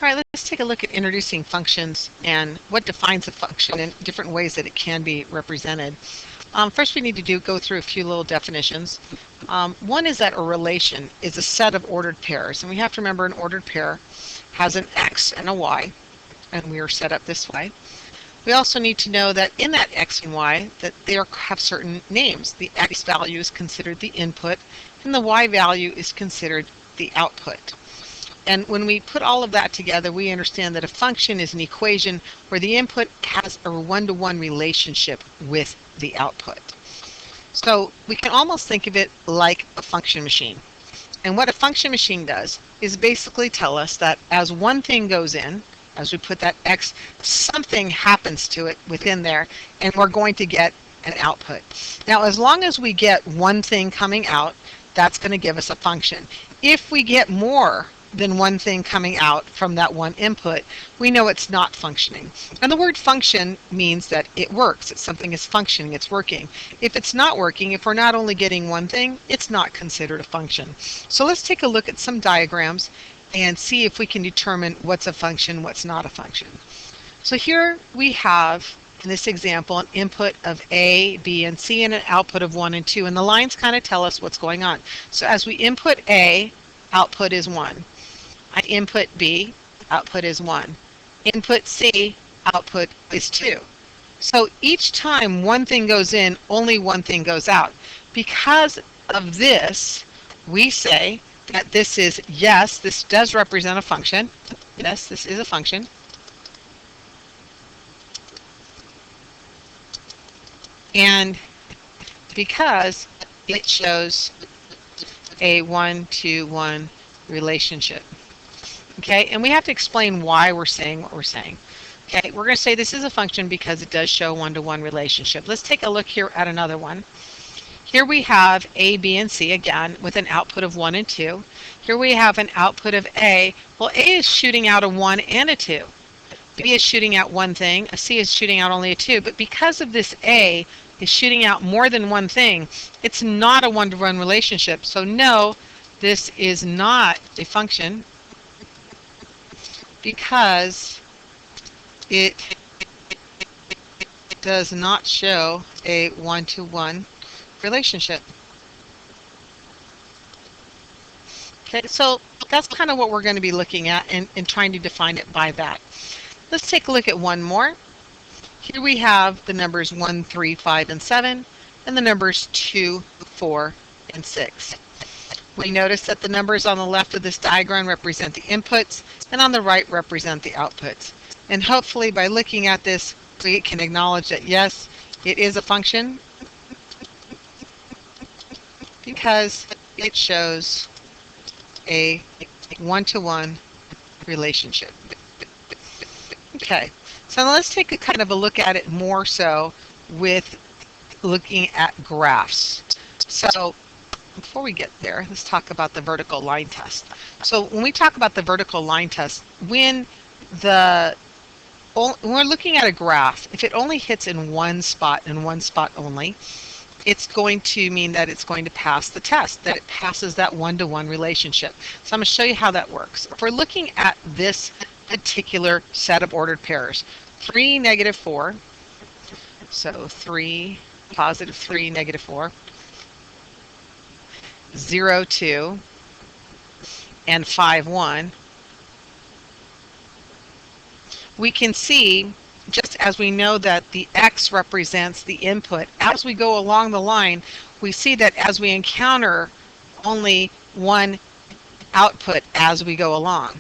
All right, let's take a look at introducing functions and what defines a function and different ways that it can be represented. First, we need to go through a few little definitions. One is that a relation is a set of ordered pairs, and we have to remember an ordered pair has an x and a y, and we are set up this way. We also need to know that in that x and y that they have certain names. The x value is considered the input, and the y value is considered the output. And when we put all of that together, we understand that a function is an equation where the input has a one-to-one relationship with the output. So we can almost think of it like a function machine. And what a function machine does is basically tell us that as one thing goes in, as we put that x, something happens to it within there, and we're going to get an output. Now, as long as we get one thing coming out, that's going to give us a function. If we get more than one thing coming out from that one input, we know it's not functioning. And the word function means that it works. It's something is functioning, it's working. If it's not working, if we're not only getting one thing, it's not considered a function. So let's take a look at some diagrams and see if we can determine what's a function, what's not a function. So here we have, in this example, an input of A, B, and C, and an output of 1 and 2. And the lines kind of tell us what's going on. So as we input A, output is 1. I input B, output is 1. Input C, output is 2. So each time one thing goes in, only one thing goes out. Because of this, we say that this is, yes, this does represent a function. Yes, this is a function. And because it shows a 1-to-1 relationship. Okay, and we have to explain why we're saying what we're saying. Okay, we're going to say this is a function because it does show a 1-to-1 relationship. Let's take a look here at another one. Here we have A, B, and C, again, with an output of 1 and 2. Here we have an output of A. Well, A is shooting out a 1 and a 2. B is shooting out one thing. A C is shooting out only a 2. But because of this A is shooting out more than one thing, it's not a 1-to-1 relationship. So no, this is not a function, because it does not show a 1-to-1 relationship. Okay, so that's kind of what we're going to be looking at and trying to define it by that. Let's take a look at one more. Here we have the numbers 1, 3, 5, and 7, and the numbers 2, 4, and 6. We notice that the numbers on the left of this diagram represent the inputs, and on the right represent the outputs. And hopefully by looking at this, we can acknowledge that yes, it is a function because it shows a 1-to-1 relationship. Okay, so now let's take a kind of a look at it more so with looking at graphs. So before we get there, let's talk about the vertical line test. So when we talk about the vertical line test, when we're looking at a graph, if it only hits in one spot and one spot only, it's going to mean that it's going to pass the test, that it passes that 1-to-1 relationship. So I'm going to show you how that works. If we're looking at this particular set of ordered pairs, 3, -4, so 3, +3, -4, 0, 2, and 5, 1, we can see, just as we know that the X represents the input, as we go along the line, we see that as we encounter only one output as we go along.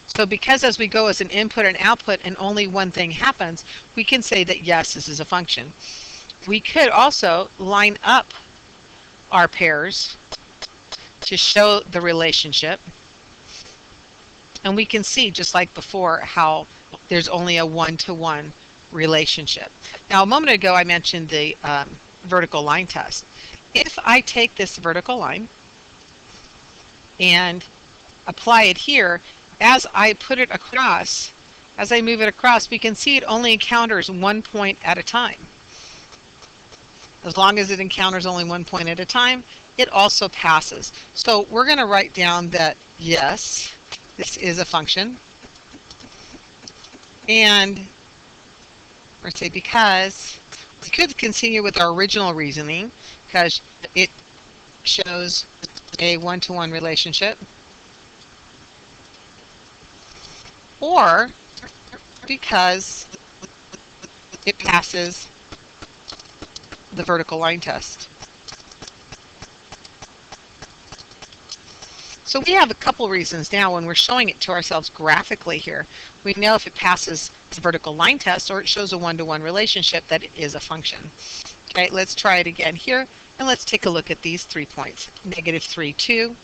So because as we go as an input and output and only one thing happens, we can say that yes, this is a function. We could also line up our pairs to show the relationship. And we can see, just like before, how there's only a 1-to-1 relationship. Now, a moment ago, I mentioned the vertical line test. If I take this vertical line and apply it here, as I put it across, as I move it across, we can see it only encounters one point at a time. As long as it encounters only one point at a time, it also passes. So we're going to write down that yes, this is a function. And we're going to say because we could continue with our original reasoning because it shows a one-to-one relationship, or because it passes the vertical line test. So we have a couple reasons now when we're showing it to ourselves graphically here. We know if it passes the vertical line test or it shows a one-to-one relationship that it is a function. Okay, let's try it again here, and let's take a look at these 3 points. Negative 3, 2,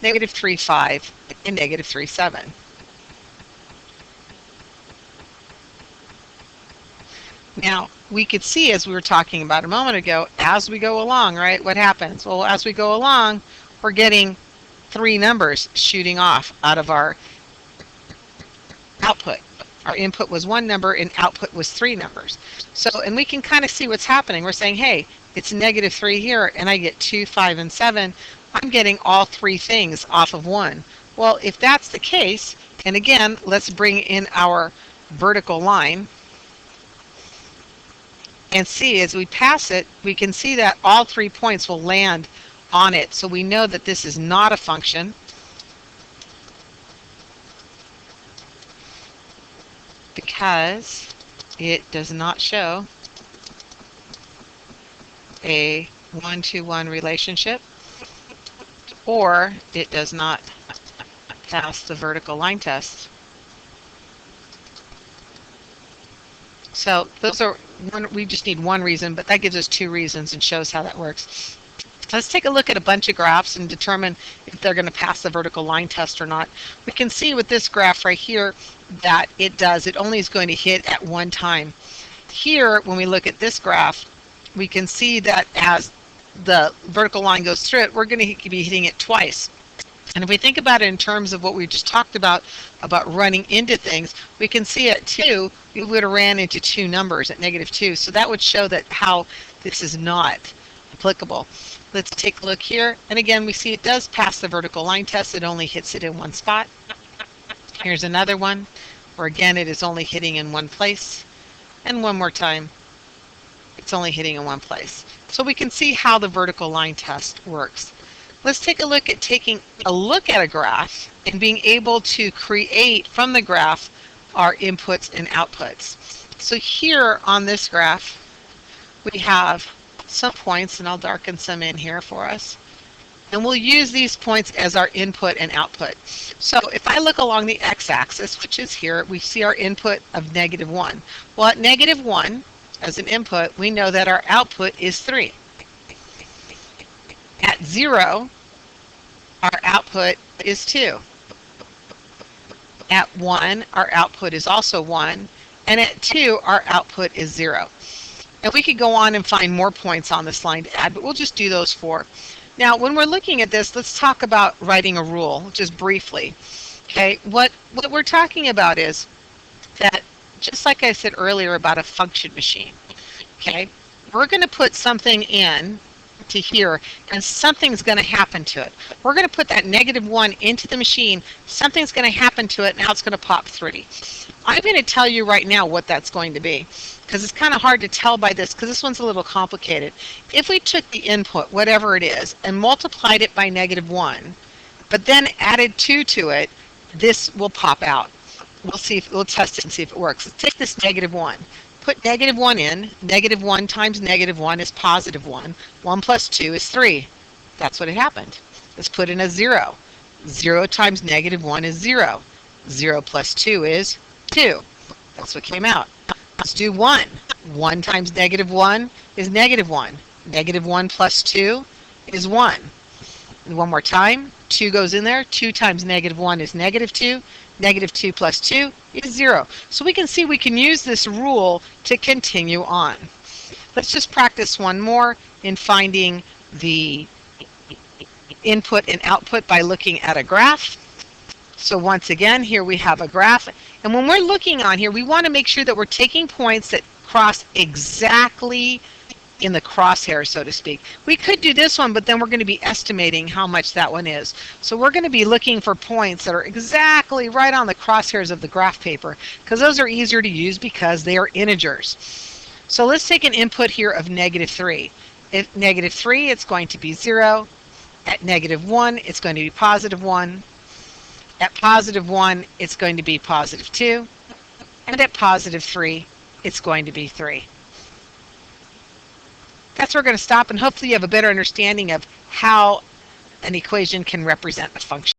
negative 3, 5, and negative 3, 7. Now, we could see, as we were talking about a moment ago, as we go along, right, what happens? Well, as we go along, we're getting 3 numbers shooting off out of our output. Our input was 1 number and output was 3 numbers. So, and we can kind of see what's happening. We're saying, hey, it's negative 3 here, and I get 2, 5, and 7. I'm getting all 3 things off of 1. Well, if that's the case, and again, let's bring in our vertical line and see as we pass it, we can see that all 3 points will land on it. So we know that this is not a function because it does not show a one-to-one relationship, or it does not pass the vertical line test. So those are we just need one reason, but that gives us 2 reasons and shows how that works. Let's take a look at a bunch of graphs and determine if they're going to pass the vertical line test or not. We can see with this graph right here that it does. It only is going to hit at one time. Here, when we look at this graph, we can see that as the vertical line goes through it, we're going to be hitting it twice. And if we think about it in terms of what we just talked about running into things, we can see at 2, we would have ran into 2 numbers at negative 2. So that would show that how this is not applicable. Let's take a look here. And again, we see it does pass the vertical line test. It only hits it in one spot. Here's another one where again it is only hitting in one place. And one more time, it's only hitting in one place. So we can see how the vertical line test works. Let's take a look at taking a look at a graph and being able to create from the graph our inputs and outputs. So here on this graph, we have some points, and I'll darken some in here for us. And we'll use these points as our input and output. So if I look along the x-axis, which is here, we see our input of negative 1. Well, at negative 1, as an input, we know that our output is 3. At 0, our output is 2. At 1, our output is also 1. And at 2, our output is 0. And we could go on and find more points on this line to add, but we'll just do those 4. Now, when we're looking at this, let's talk about writing a rule, just briefly. Okay, what we're talking about is that, just like I said earlier about a function machine, okay, we're going to put something in to here, and something's going to happen to it. We're going to put that negative 1 into the machine. Something's going to happen to it. Now it's going to pop 3. I'm going to tell you right now what that's going to be, because it's kind of hard to tell by this, because this one's a little complicated. If we took the input, whatever it is, and multiplied it by negative 1, but then added 2 to it, this will pop out. We'll test it and see if it works. Let's take this negative 1. Put negative 1 in. Negative 1 times negative 1 is positive 1. 1 plus 2 is 3. That's what had happened. Let's put in a 0. 0 times negative 1 is 0. 0 plus 2 is 2. That's what came out. Let's do 1. 1 times negative 1 is negative 1. Negative 1 plus 2 is 1. And one more time. 2 goes in there. 2 times negative 1 is negative 2. Negative 2 plus 2 is 0. So we can see we can use this rule to continue on. Let's just practice one more in finding the input and output by looking at a graph. So once again, here we have a graph. And when we're looking on here, we want to make sure that we're taking points that cross exactly in the crosshair, so to speak. We could do this one, but then we're going to be estimating how much that one is. So we're going to be looking for points that are exactly right on the crosshairs of the graph paper, because those are easier to use because they are integers. So let's take an input here of -3. At -3, it's going to be 0. At -1, it's going to be +1. At +1, it's going to be +2. And at +3, it's going to be 3. That's where we're going to stop, and hopefully you have a better understanding of how an equation can represent a function.